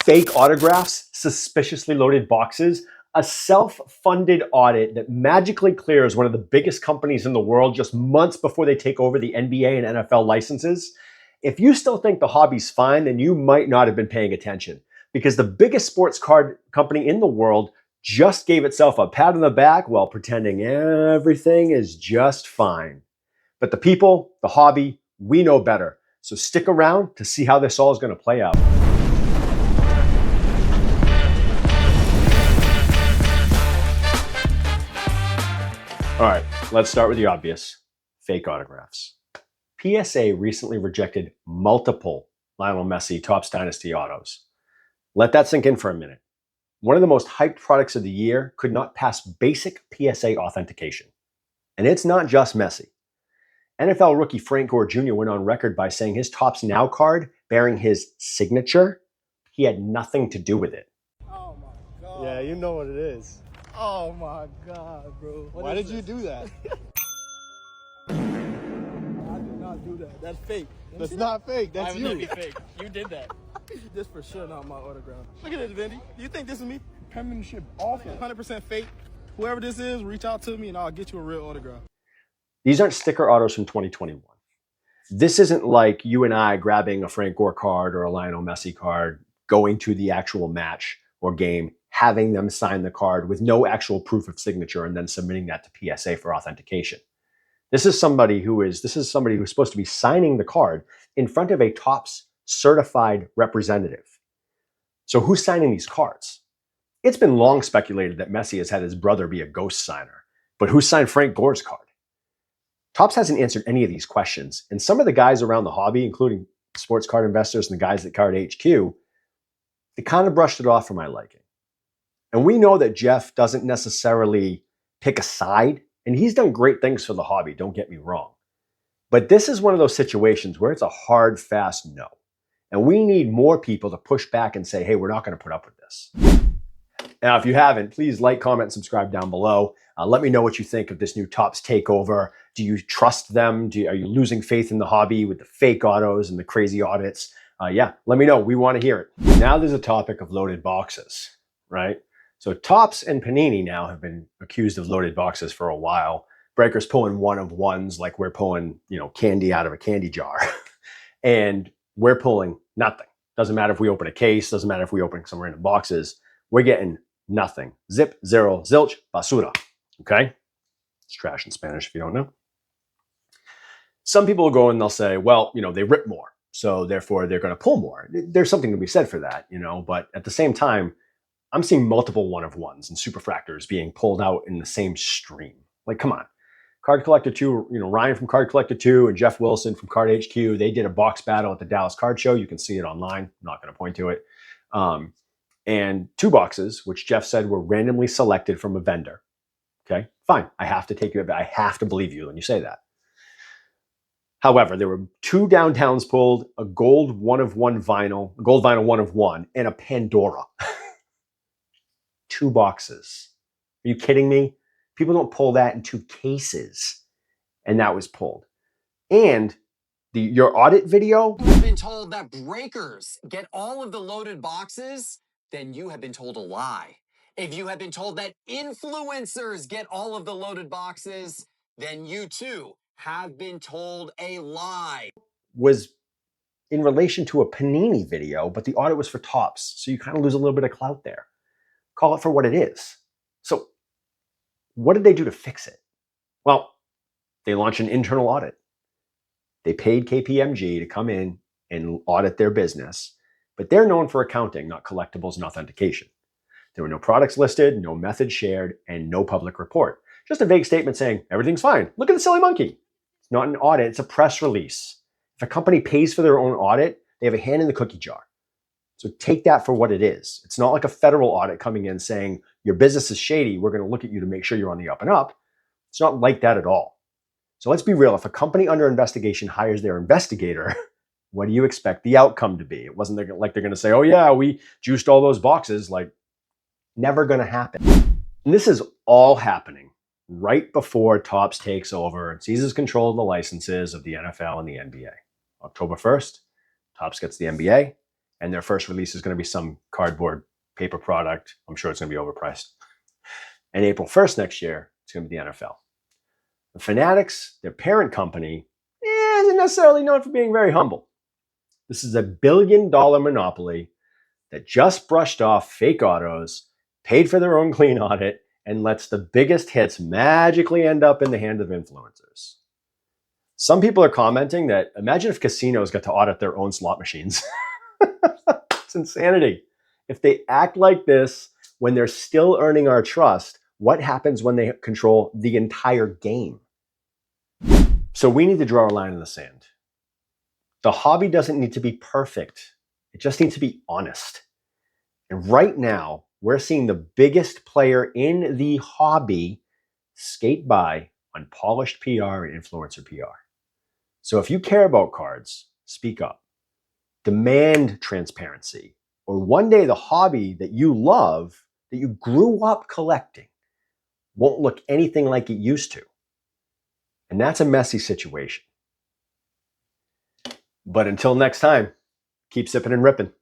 fake autographs, suspiciously loaded boxes, a self-funded audit that magically clears one of the biggest companies in the world just months before they take over the NBA and NFL licenses. If you still think the hobby's fine, then you might not have been paying attention, because the biggest sports card company in the world just gave itself a pat on the back while pretending everything is just fine. But the people, the hobby, we know better. So stick around to see how this all is going to play out. All right, let's start with the obvious: fake autographs. PSA recently rejected multiple Lionel Messi Topps Dynasty autos. Let that sink in for a minute. One of the most hyped products of the year could not pass basic PSA authentication. And it's not just Messi. NFL rookie Frank Gore Jr. went on record by saying his Topps Now card bearing his signature, he had nothing to do with it. Oh my God. Yeah, you know what it is. Oh my God, bro. Why did you do that? I did not do that. That's fake. That's not fake. That's Why would you. that be fake? You did that. This for sure not my autograph. Look at this, Vindy. Do you think this is me? Penmanship awful. 100% fake. Whoever this is, reach out to me and I'll get you a real autograph. These aren't sticker autos from 2021. This isn't like you and I grabbing a Frank Gore card or a Lionel Messi card, going to the actual match or game, having them sign the card with no actual proof of signature, and then submitting that to PSA for authentication. This is somebody who's supposed to be signing the card in front of a Topps certified representative. So who's signing these cards? It's been long speculated that Messi has had his brother be a ghost signer, but who signed Frank Gore's card? Topps hasn't answered any of these questions, and some of the guys around the hobby, including sports card investors and the guys at Card-iology, they kind of brushed it off for my liking. And we know that Jeff doesn't necessarily pick a side, and he's done great things for the hobby, don't get me wrong. But this is one of those situations where it's a hard, fast no. And we need more people to push back and say, hey, we're not going to put up with this. Now, if you haven't, please like, comment, and subscribe down below. Let me know what you think of this new Topps takeover. Do you trust them? Are you losing faith in the hobby with the fake autos and the crazy audits? Yeah, let me know. We want to hear it. Now there's a topic of loaded boxes, right? So Topps and Panini now have been accused of loaded boxes for a while. Breakers pulling one of ones like we're pulling, candy out of a candy jar. And we're pulling nothing. Doesn't matter if we open a case, doesn't matter if we open some random boxes. We're getting nothing. Zip, zero, zilch, basura. Okay? It's trash in Spanish if you don't know. Some people will go and they'll say, well, they rip more, so therefore they're going to pull more. There's something to be said for that, but at the same time, I'm seeing multiple one of ones and superfractors being pulled out in the same stream. Like, come on. Card Collector 2, Ryan from Card Collector 2 and Jeff Wilson from Card-iology, they did a box battle at the Dallas Card Show. You can see it online. I'm not going to point to it. And 2 boxes, which Jeff said were randomly selected from a vendor. Okay, fine. I have to take you, I have to believe you when you say that. However, there were 2 downtowns pulled, a gold one of one vinyl, a gold vinyl one of one, and a Pandora. 2 boxes. Are you kidding me? People don't pull that in 2 cases. And that was pulled. And your audit video. You have been told that breakers get all of the loaded boxes, then you have been told a lie. If you have been told that influencers get all of the loaded boxes, then you too have been told a lie. Was in relation to a Panini video, but the audit was for Topps. So you kind of lose a little bit of clout there. Call it for what it is. So what did they do to fix it? Well, they launched an internal audit. They paid KPMG to come in and audit their business, but they're known for accounting, not collectibles and authentication. There were no products listed, no methods shared, and no public report. Just a vague statement saying, everything's fine. Look at the silly monkey. It's not an audit, it's a press release. If a company pays for their own audit, they have a hand in the cookie jar. So take that for what it is. It's not like a federal audit coming in saying, your business is shady, we're going to look at you to make sure you're on the up and up. It's not like that at all. So let's be real. If a company under investigation hires their investigator, what do you expect the outcome to be? It wasn't like they're going to say, oh yeah, we juiced all those boxes. Like, never going to happen. And this is all happening right before Topps takes over and seizes control of the licenses of the NFL and the NBA. October 1st, Topps gets the NBA, and their first release is going to be some cardboard paper product. I'm sure it's going to be overpriced. And April 1st next year, it's going to be the NFL. The Fanatics, their parent company, isn't necessarily known for being very humble. This is a $1 billion monopoly that just brushed off fake autos, paid for their own clean audit, and lets the biggest hits magically end up in the hand of influencers. Some people are commenting that imagine if casinos got to audit their own slot machines. It's insanity. If they act like this when they're still earning our trust, what happens when they control the entire game? So we need to draw a line in the sand. The hobby doesn't need to be perfect. It just needs to be honest. And right now, we're seeing the biggest player in the hobby skate by on polished PR and influencer PR. So if you care about cards, speak up. Demand transparency. Or one day the hobby that you love, that you grew up collecting, won't look anything like it used to. And that's a messy situation. But until next time, keep sipping and ripping.